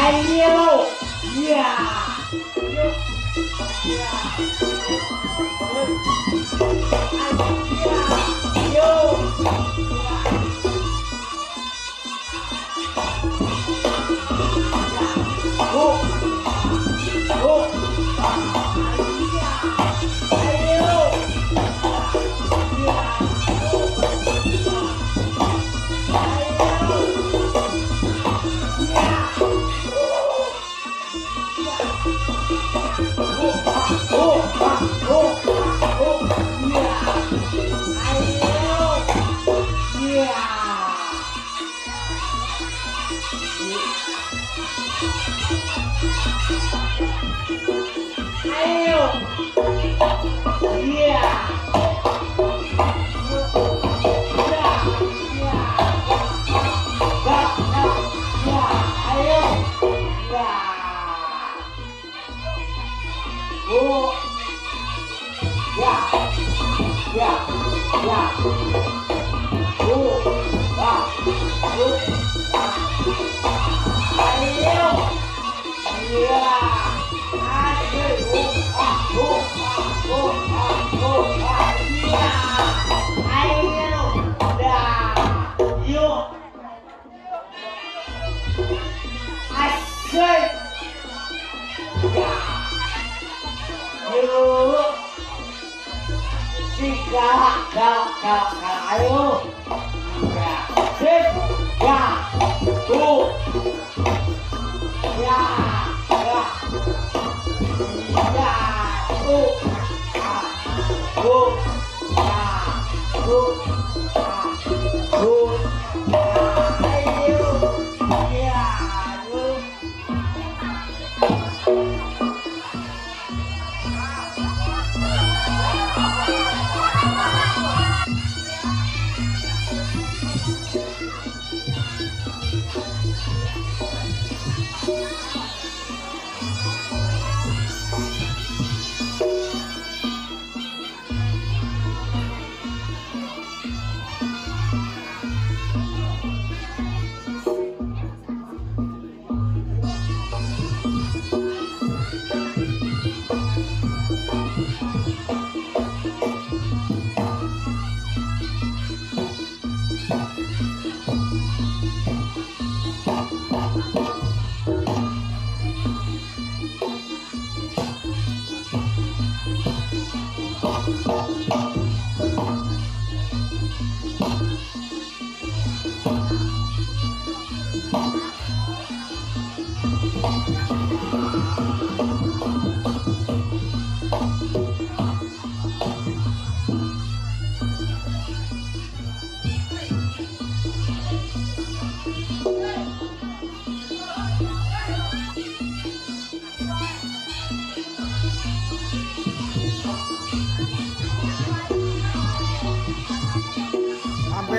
Ayo, ya, yuk, ya,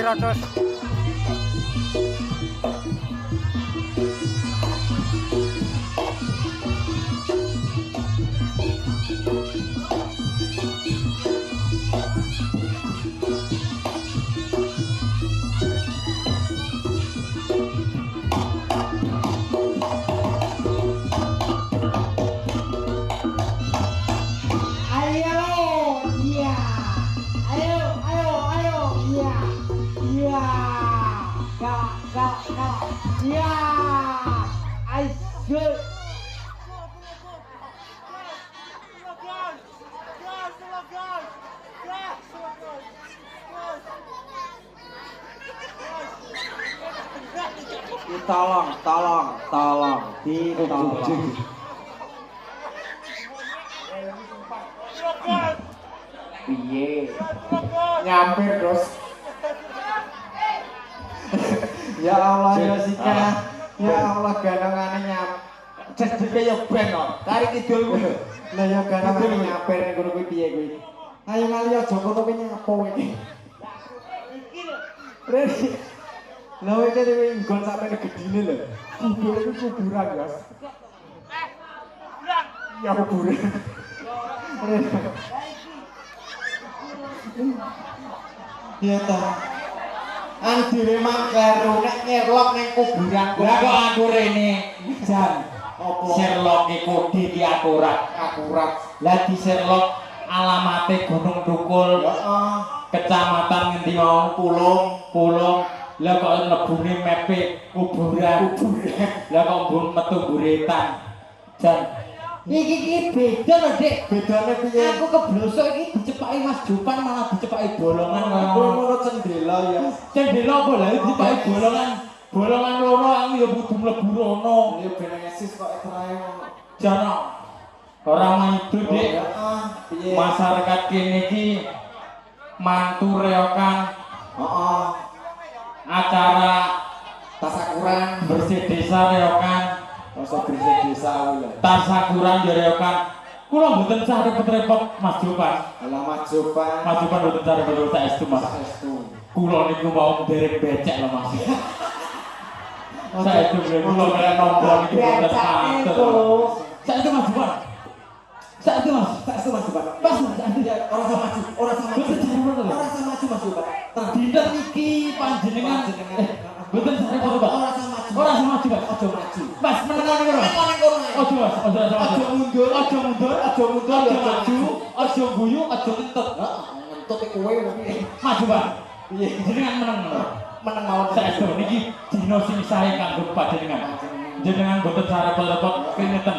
Rodos. Tolong, piye nyampir terus. Ya Allah ya Sika, ya Allah ganangane nyam jedike ya ben kok kari kidul kuwi lha ya ganangane nyampir ning ngono kuwi piye kuwi. Ayo ngali aja kono kuwi nyapo iki iki lho Rene lha iki dhewe nggon sampe gedine lho kubur iki kuburan Guys ya kuburan iya ta Andire mangkaro nek ngerlok ning kuburan Lah kok aku rene jan apa Sherlock iku iki akurat. Lah di Sherlock alamate Gunung Tukul. Heeh. Kecamatan ngendi mau Pulung. Lah kok mlebune mepe kuburan. Lah kok mbun metu buretan. Jan iki beda lho, Dik. Bedane piye? Aku keblosok iki dicepaki Mas Jupan malah dicepaki bolongan Kowe ngono cendela ya. Cendela apa lha dicepaki bolongan. Bolongan loro aku ya kudu mlebu rono. Ya ben ngesis kok trae ngono. Jana ora maido, Dik. Heeh. Piye? Masyarakat kene iki mantu reokan Heeh. acara Tasakuran bersih desa reokan rasa bersih desa kuwi lho. tasakuran ya reokan kula mboten sah repot-repot Mas Jopan. Alah majoban. Mas Jopan mboten sah repot-repot saestu Mas. Saestu. Kula niku mau derek becek lho Mas. Saestu kula kaya nombor niku mboten pantes. Saestu Mas Jopan. Saestu Mas. Saestu Mas Jopan. Pas saestu Ya ora sama maju, ora sama maju. Mboten sah repot-repot. Ora sama maju Mas Jopan. Dinten iki panjenengan mboten sah repot-repot. Ora sama maju. Ora sah maju, Mas. Aja maju. Mas menengan niku Mas. Ning kono ae. Ojo Mas, ojo Aja mundur, aja mundur, aja mundur, aja aja maju, aja guyu, aja ngentut. Heeh, ngentut iki kowe lho piye? Maju, Pak. Piye? Jenengan meneng. Meneng mawon. Saestu niki dina sing sae kanggo panjenengan. Jenengan boten sarepot-repot kengeten.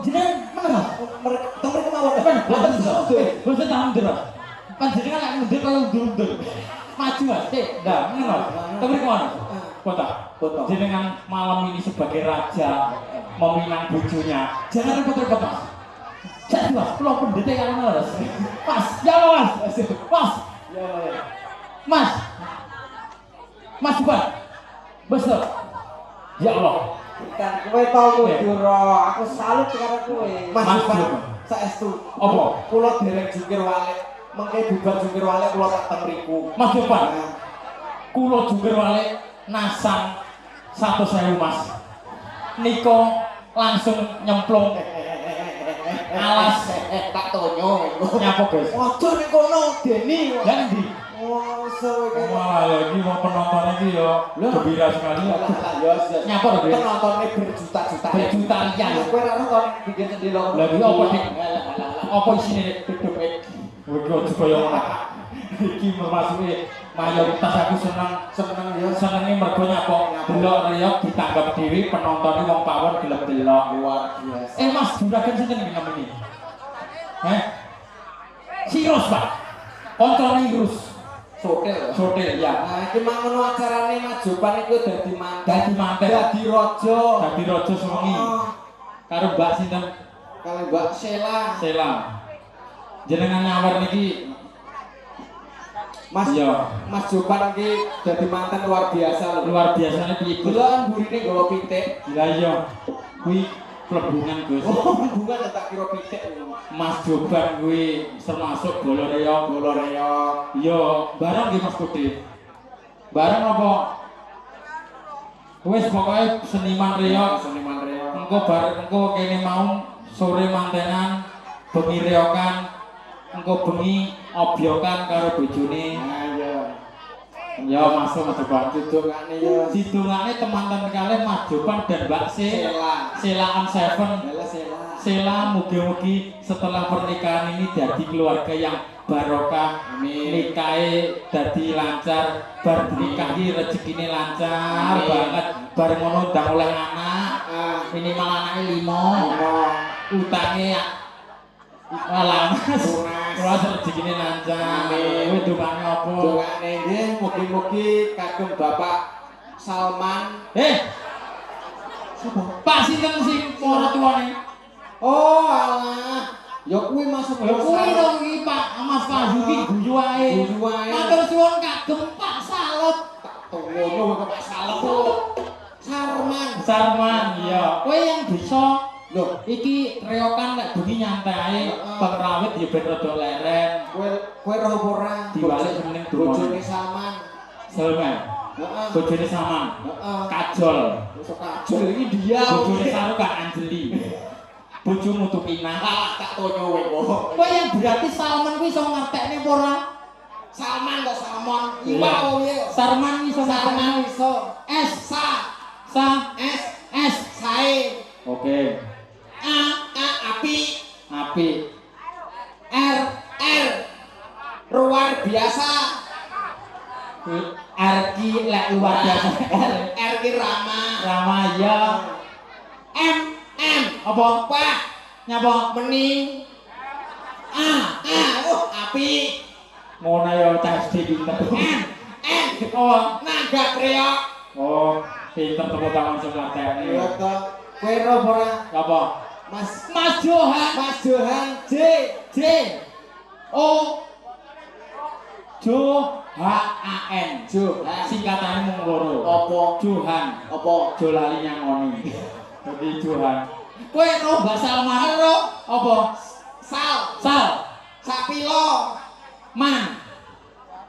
Jenengan meneng. Mereka mawon. Boten boten tak mundur. Panjenengan lek mundur kaya mundur. Maju, Mas. Sik, ndak meneng. Tapi kemana? Kota. Jenengan malam ini sebagai raja meminang bojonya. Jangan repot-repot, Mas. Jadi Mas, kula pendete kan Mas. Mas, ya Mas. Mas. Ya, Mas. Mas Jupan. Besok. Ya Allah. kan kowe tau mundur. Aku salut karo kowe. Mas Mas Jupan, Jupan. saestu. Apa? Kula dereng jungkir walik. Mengke bubar jungkir walik kula tak teng mriku. Mas Jupan. Kula jungkir walik nasang 100.000 Mas. Niko langsung nyemplung alas tak tonyo iku. nyapa guys. Ojo ning kono Deni. Lah endi? Oh, seru iki. Wah, ya iki mau penonton iki ya gembira sekali. Lah yo Nyapa lho, Dik? penontonnya berjuta-juta. Berjuta rian. Kowe ora nonton bikin sendiri lho. Lah iki apa Dik? Apa isine Dik? Dedep. Iki aja kaya ngono. Iki memasuki mayoritas aku seneng ya. senenge mergo nyapa delok reog ditanggap dhewe penontone wong pawon gelem delok. Luar biasa. Mas juragan sinten iki namanya? Sirus, Pak. Koncone Irus. Sotel. Sotel ya. Nah, iki mang ngono acarane Majoban iku dadi manten. Dadi manten. Dadi raja. Dadi raja sewengi. Karo Mbak sinten? Kalau Mbak Sheila. Sela. Jenengan nyawer niki Mas iya. Mas Joban iki dadi manten luar biasa lho. Luar biasane piye Gus? Delokan burine nggawa pitik. Lah iya. Kuwi plebungan Gus. Oh, hubungan tak kira pitik lho. Mas Joban kuwi termasuk bola reog. Bola reog. Iya, bareng nggih Mas Kudi. Bareng apa? Wis pokoke seniman reog. Seniman reog. Engko bareng engko kene mau sore mantenan, bengi reokan, engko bengi obyokan karo bojone. Nah, iya. Ya masuk Mas Joban. Dudungane ya. Sidungane teman-teman kalih Mas Joban dan Mbak Sheila. Sheila on Seven. Bella Sheila. Sheila mugi-mugi setelah pernikahan ini jadi keluarga yang barokah. Amin. Nikahe dadi lancar, bar nikah iki rezekine lancar Amin. banget. Bareng ngono ndang oleh anak, Ah, minimal anake 5. ngomong. Utange alah Mas. Lunas. Kula rezekine lancar. Amin. Kowe dongane apa? Dongane nggih mugi-mugi kagem Bapak Salman. Pak sinten sing para tuane? Oh, alah. Ya kuwi masuk Ya kuwi dong iki Pak Mas Fahyu iki guyu wae. Guyu wae. Matur suwun kagem Pak Salut. Ngono kok Pak Salman. Sarman. Sarman, iya. Kowe yang bisa Loh, iki reokan lek bengi nyantai ae, pengrawit ya ben rada leren. kowe roh ora? Diwalik meneng donga. Bojone Salman. Salman. Heeh. Bojone Saman. Heeh. Kajol. Wis kajol iki dia. Bojone Saru Kak Anjeli. Bojo Mutupina. Tak tonyo kowe kok. Kowe yang berarti Salman kuwi iso ngertekne apa ora? Salman kok Salmon. Iwau ya. Sarman iso Salman iso. S Sa S sae. Oke. Api. Api. R luar biasa. R ki lek luar biasa. R ki Rama. Rama ya. M Apa? Pak Nyapa? Mening. Api. Ngono ya tes pinter. N Oh, naga kreok. oh, pinter tepuk tangan sing latene. Iya toh. Kowe ro ora? Apa? Mas Johan J O Johan. Singkatane mung loro. Apa? Johan. Apa? Jo lali nyangoni. Dadi Johan. Kowe ro basa Alman? Ro. Apa? Sal Sapilo Man.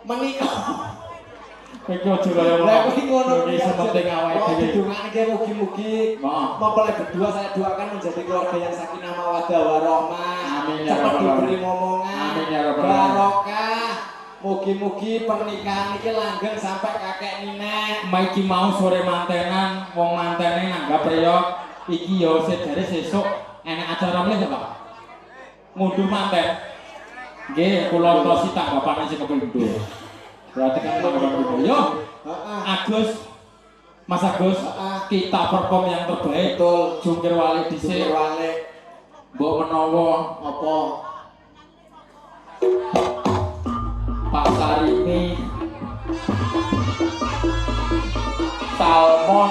menika. Kowe aja kaya Lah kowe ngono iki sementing awake dhewe. Didongake mugi-mugi mempelai berdua saya doakan menjadi keluarga yang sakinah mawaddah warahmah. Amin ya Cepat rabbal diberi momongan. Amin ya rabbal alamin. Barokah. Mugi-mugi pernikahan iki langgeng sampai kakek nenek. Maiki mau sore mantenan, wong mantene nanggap priyo iki ya sedare sesuk enek acara meneh ya, Pak. Mundur manten. Nggih, kula tosi tanggapane sing kepindho. Berarti kan tanggapan kepindho. Yo, Agus, Mas Agus, kita perform yang terbaik. Betul. Jungkir wali dhisik. Mbok menawa Apa? Pak Sarimi Salmon.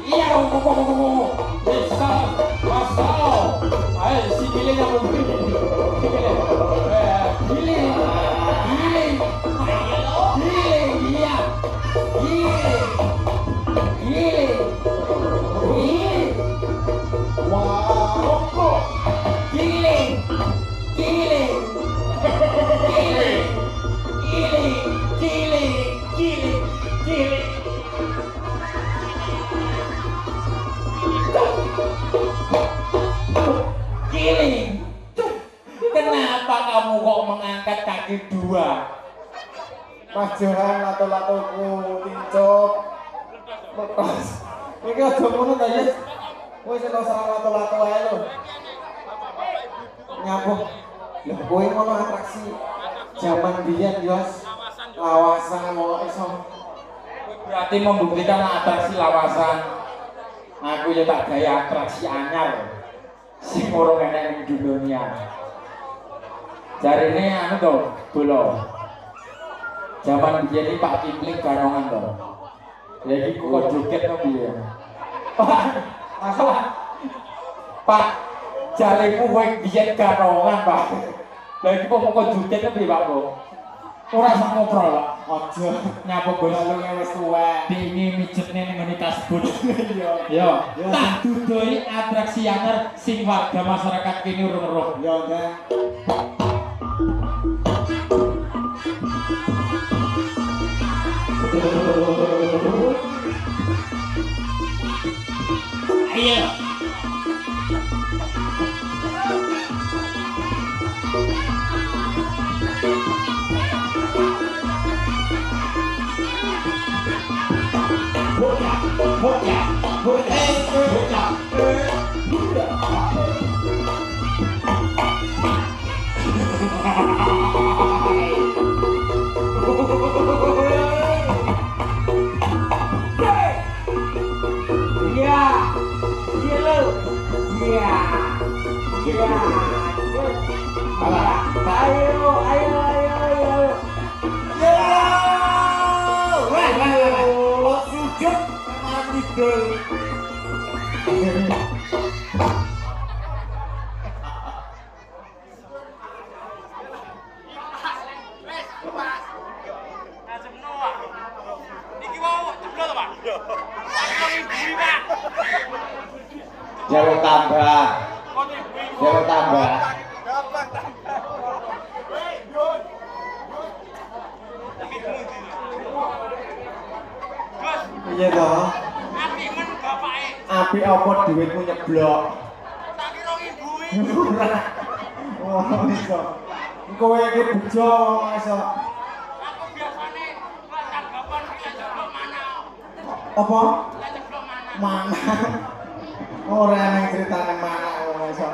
Iya, bisa, masal. Ayo, si giling yang mungkin. Giling, iya. Giling. Wow, giling. Giling. Kenapa kamu kok mengangkat kaki dua? Mas Johan lato-latoku tincup. Lepas. Iki aja ngono ta, Yes. Wis ora serang lato-lato ae lho. Nyapuh. Lah kowe ngono atraksi zaman biyen, Yos. Lawasan kok iso. Berarti membuktikan atraksi lawasan. Aku ya tak gaya atraksi anyar. Sing ora enek ning dunia. Jarine anu to, bola. Zaman biyen iki Pak Kipling garongan to. Ya iki kok joget to piye. Pak, jaremu kowe biyen garongan, Pak. Lah iki kok joget to piye, Pak, Bro? Ora sak ngobrol, Pak. Aja Nyapo bos balunge wis tuwek. Dingi mijetne ning ngene tasbut. Yo, tak dudoi atraksi anyar sing warga masyarakat kene urung-urung. Yo, Kang. Ayo. Jangan tambah. Jangan tambah. Iya toh. Api apa duitmu nyeblok? Tak kira ibu. Oh iso. Kowe iki bejo iso. Apa? Mana? Ora nang critane mana ora iso.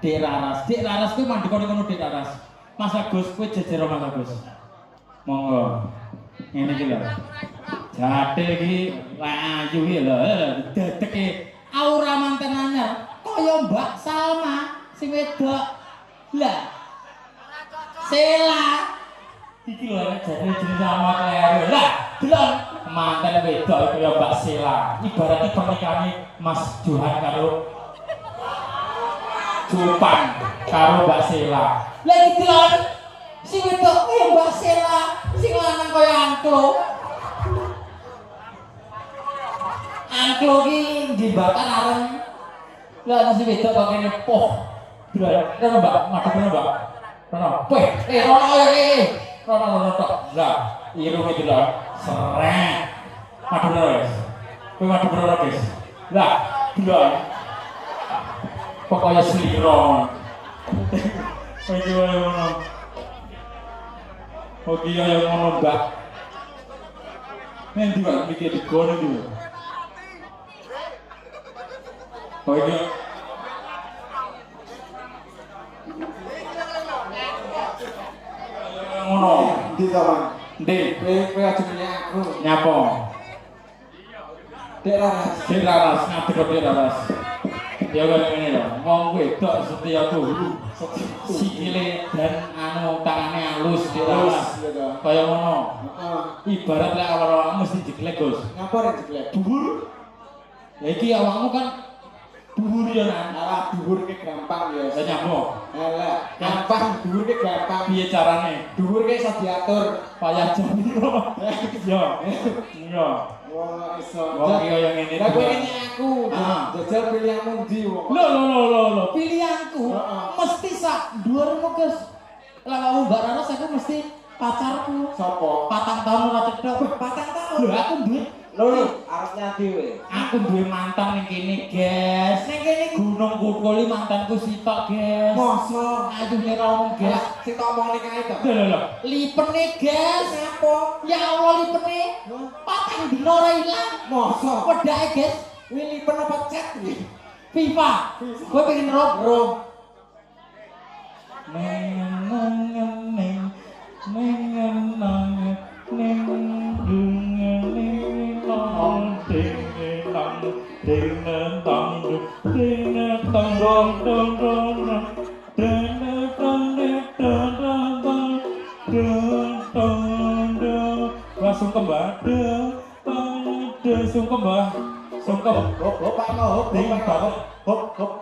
Dik Laras kuwi mandek ngono Dik Laras. Mas Agus kuwi jejer Mas Agus. Monggo. Ngene iki lho. Jate iki ayu iki lho, dedeke aura manten anyar kaya Mbak Salma sing wedok. Lah. Sela. Iki lho nek jare jeneng sama kleru. Lah, delok manten wedok kaya Mbak Sela. Ibarat pernikahan Mas Johan karo Cupan karo Mbak Sela. Lah iki lho sing wedok kaya Mbak Sela, sing lanang kaya Angklo. Angklo ki dibakar areng. Lah sing wedok kok kene poh. Rono Mbak, madhep rono Mbak. Rono. Weh, rono iki. Rono tok. Lah, irunge iki lho seret. Madhep rono wis. Kowe madhep rono guys. Lah, delok. Pokoknya seliro. Oke wae ngono. Oke ya ngono Mbak. Nek diwak mikir digono iki. Oke. Ngono. Ndi to, Bang? Ndi, Kowe aja menyang aku. nyapa? Dik Laras. Dik Laras, ngadeg kok Dik Laras. Ya kaya ngene lho, wong wedok setia tuhu. Sikile dan anu tangane halus Dik Laras. Kaya ngono. Ibarat lek awak mesti diglek, Gus. Ngapa rek diglek? Dhuwur. Ya iki awakmu kan dhuwur ya nan. Alah dhuwur ki gampang ya. Lah nyambung. Alah, gampang dhuwur ki gampang. Piye carane? Dhuwur ki iso diatur. Payah jambiro. Ya. Ya. Wah, iso. Wong iki kaya ngene. Lah kowe ini aku. Jajal pilihanmu ndi wong? Lho, pilihanku mesti sak dhuwurmu, Gus. Lah kamu Mbak Rara aku mesti pacarku. Sopo? 4 tahun ora cedhok. 4 tahun. Lho aku duwe. Lho, arep nyati kowe. Aku duwe mantan ning kene, guys. Ning kene Gunung Kutuli mantanku sitok, guys. Mosok. Aduh nek ngomong, guys. Sing tak omong nek kae to. Lho. Lipene, guys. Apa? Ya Allah lipene. 4 dino ora ilang. Mosok. Wedake, guys. Kuwi lipen apa chat iki? FIFA. Kowe pengen rob? Bro. Aduh, sungkem, Mbah. Sungkem. Hop, Pak no, hop, Bingung banget. hop.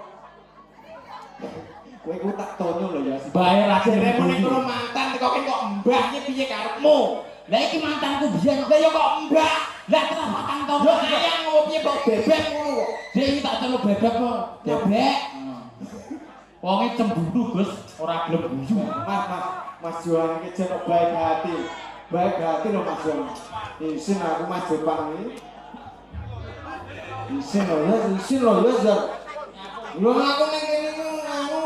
Kowe ku tak tonyo lho ya. Bayar aja Jaremu ning kono mantan kok mbahnya piye karepmu? Lah iki mantanku biyen lah ya kok mbak. Lah terus patang to. Lho ayang ngopo piye kok bebek ngono kok. Dek iki tak celuk bebek kok. Bebek. Wonge cemburu, Gus, ora gelem guyu. Mas Juang iki jeneng baik hati. Baik hati lho Mas Juang. Isin aku Mas Jepang iki. Isin lho ya. Lho aku ning kene anu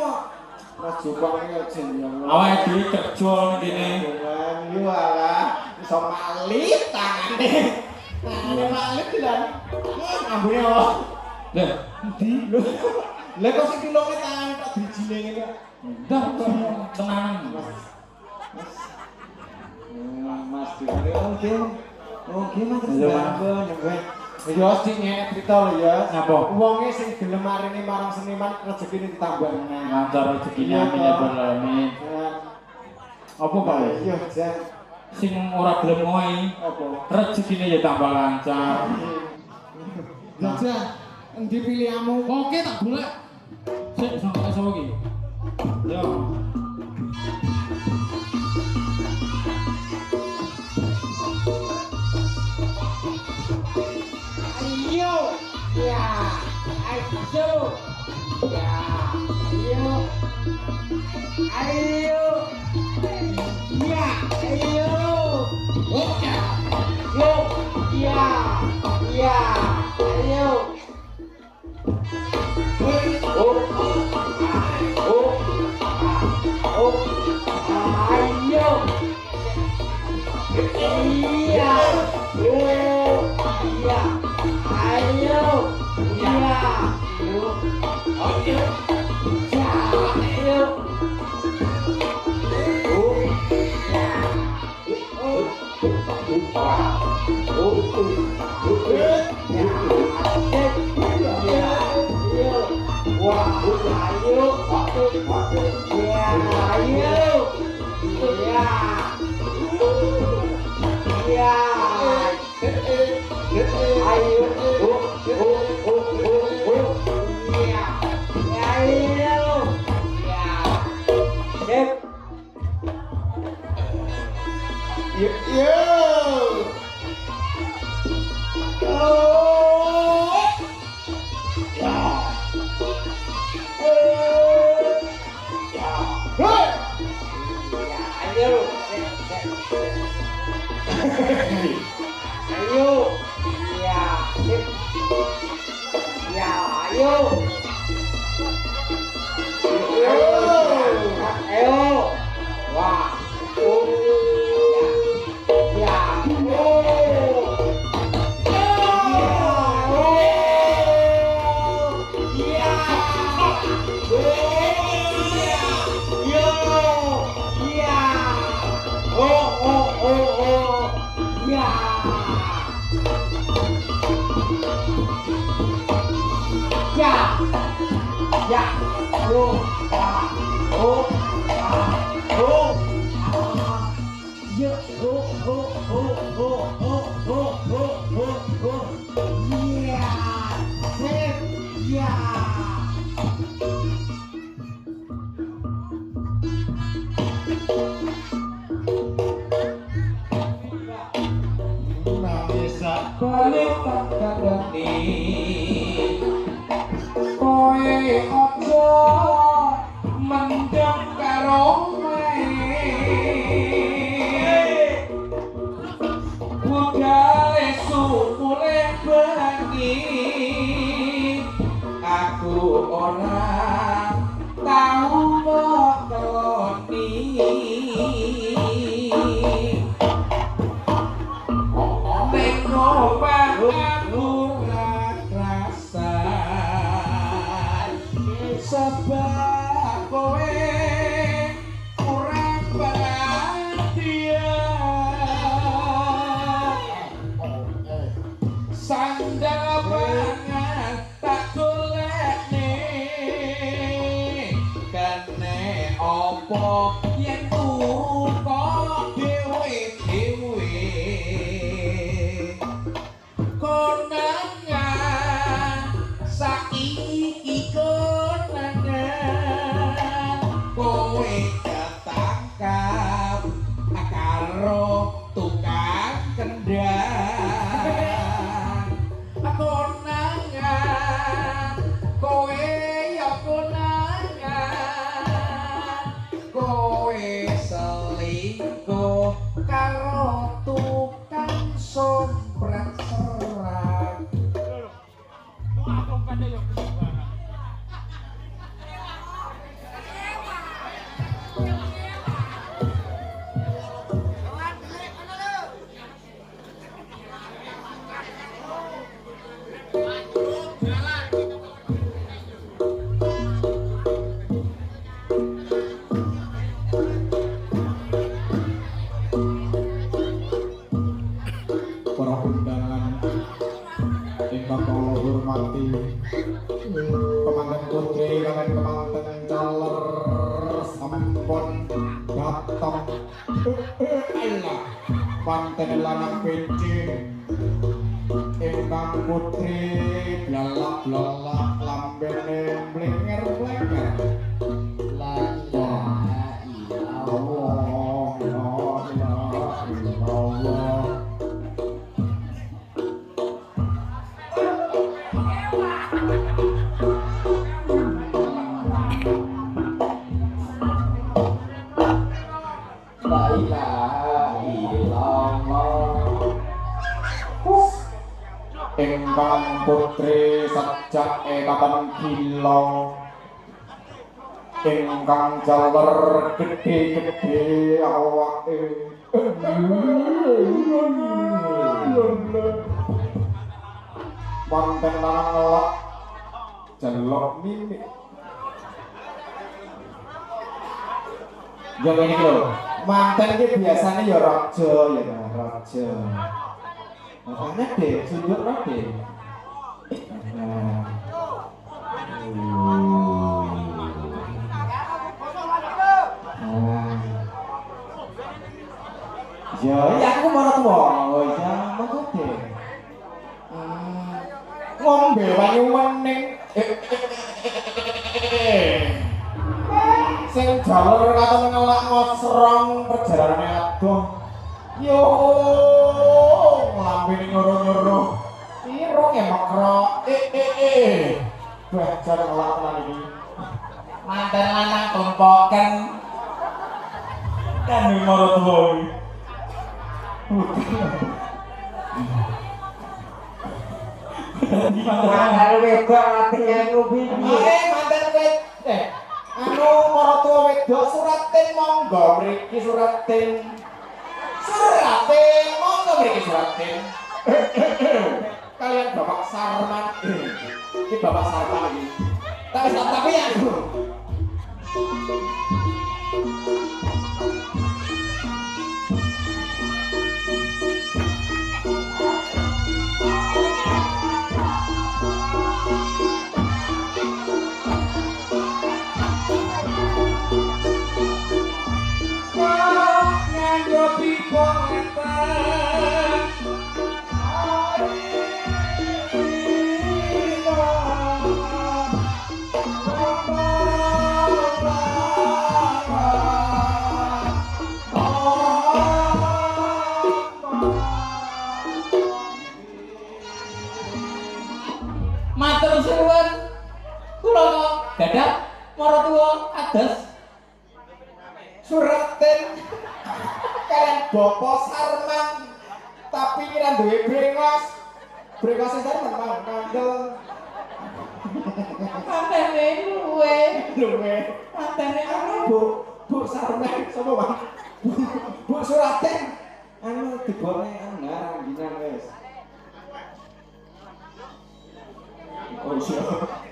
Mas Jepang iki jeneng. Awake dhewe kerja ning kene. Yo alah iso malit tangane. Tangane malit lan. Ambune apa? Lah, endi? Lah kok sing kilone tangan tak dijine ngene. Dah tenanan. Mas Diri, oke mas, Iya, nyemben. Ya sing ngene cerita lho ya. Napa? Wonge sing gelem marini marang seniman rezekine ditambah meneh. Lancar rezekine amin ya rabbal alamin. Apa Pak? Iya, Jan. Sing ora gelem ngoe, Apa? rezekine ya tambah lancar. Jan, endi pilihanmu? Oke tak golek. Sik sampe sapa iki? Yo. Ayo. Ya. Ayo. Ya. Ayo. Ayo. Ya. Ayo. Oh ya. Yo. Ya. Ya. Ayo. Oh. Ayo. Iya. Oh. Iya. Ayo. Iya. Ayo. Ya. Ayo. Oh. Ya. Oh. undangan ingkang kula hormati kemanten putri kaliyan kemanten caler sampun dateng Allah panten lanang becik ingkang putri blalak-blalak lambene mlinger-mlinger la ilaha illallah la ilaha illallah. La ilaha illallah. Ingkang putri sejak kapan kilo ingkang jaler gede-gede awake panten lanang jelok mimik yang ini lho manten iki biasane ya raja ya raja. Makanya deh, tunjuk deh. Ya aku marah tua. Oh ya, monggo deh. Ngombe banyu wening. Sing jalur katon ngelak ngosrong perjalanane adoh. Yo lambene nyuruh-nyuruh. Irung ya makro. Wah, jar ngelak tenan iki. Manten lanang kompoken. Kan moro tuwa iki. Mantan wedok ati ngopi piye? Manten wedok. Anu moro tuwa wedok suratin monggo mriki suratin. Suratin, monggo mriki suratin. Kalian Bapak Sarman. Ini Bapak Sarman iki. Tapi ya. Matur suwun. Kula gadah maratuwa ados Suratin kalian Bapak Sarman tapi kira duwe brengos. Brengos Sarman Bang kandel. antene luwe. Luwe. Antene anu Bu Sarman sapa Bang? Bu Suratin Anu dibone ngarang dinang wis. oh siap.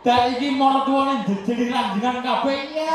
Dan iki maratuwane jejeli ranjengan kabeh. Ya.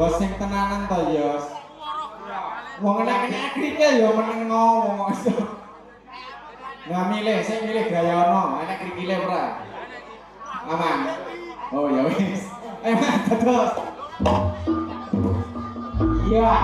Yo sing tenanan to yo. Wong enak-enak krike yo meneng ngomong. Nah milih, sing milih gaya ono, enak krikile ora. Aman. Oh ya wis. Mas terus. Iya.